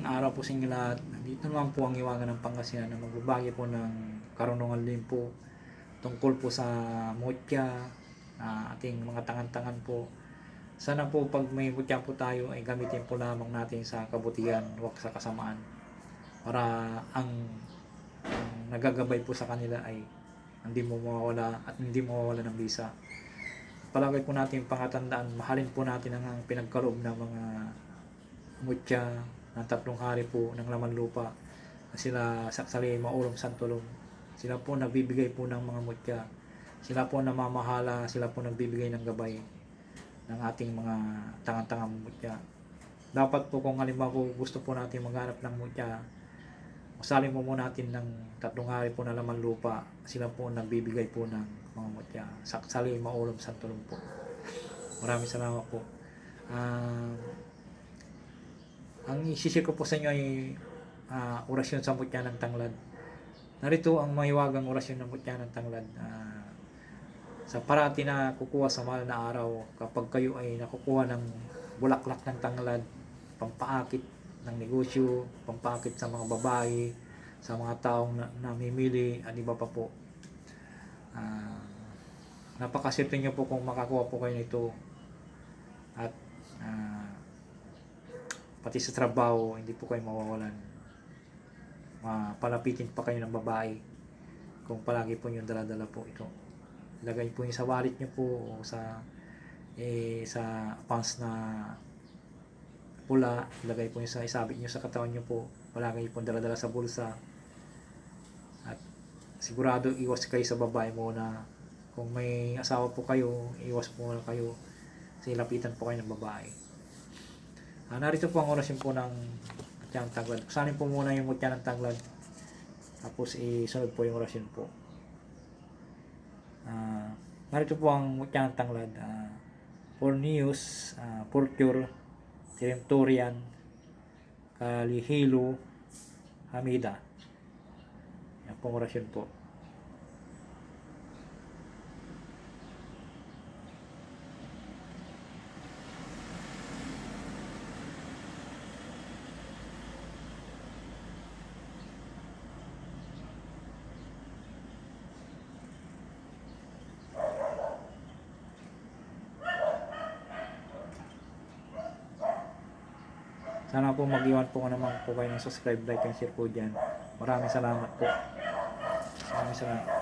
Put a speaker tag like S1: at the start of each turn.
S1: araw po sa inyo lahat. Dito naman po ang Iwagan ng Pangasinan na magbabagi po ng karunungan din po tungkol po sa mutya, ating mga tangan-tangan po. Sana po pag may mutya po tayo ay gamitin po lamang natin sa kabutihan, huwag sa kasamaan. Para ang nagagabay po sa kanila ay hindi mo mawawala at hindi mawawala ng bisa. Palagay po natin pangatandaan, mahalin po natin ang pinagkaloob ng mga mutya ng 3 hari po ng laman lupa na sila Saksali, Maulong, Santulong. Sila po nagbibigay po ng mga mutya, sila po namamahala, sila po nagbibigay ng gabay ng ating mga tangang-tangang mutya. Dapat po kung halimbawa po gusto po natin maghanap ng mutya, masalin po muna natin ng 3 hari po na laman lupa, sila po nagbibigay po ng mga mutya. Saksali, Maulong, Santulong po. Maraming salamat po. Ang isishare ko po sa inyo ay orasyon sa mutya ng tanglad. Narito ang mahiwagang orasyon ng mutya ng tanglad. Sa parati na kukuha sa mahal na araw, kapag kayo ay nakukuha ng bulaklak ng tanglad, pampaakit ng negosyo, pampaakit sa mga babae, sa mga taong namimili, at iba pa po. Napakaswerte nyo po kung makakuha po kayo nito. At pati sa trabaho, hindi po kayo mawawalan. Palapitin pa kayo ng babae kung palagi po yung dala-dala po ito. Ilagay po yung sa wallet nyo po o sa pants na pula. Ilagay po yung isabit nyo sa katawan nyo po. Palagi po dala-dala sa bulsa. At sigurado iwas kayo sa babae muna. Kung may asawa po kayo, iwas po muna kayo. Kasi lapitan po kayo ng babae. Narito po ang orasyon po ng mutya ng tanglad. Kusanin po muna yung mutya ng tanglad. Tapos isunod po yung orasyon po. Narito po ang mutya ng tanglad. Porneus, Purcure, Tiremturian, Kalihilo, Hamida. Yan po ang orasyon po. Sana po mag-iwan po naman po kayo ng subscribe, like, and share po dyan. Maraming salamat po. Maraming salamat.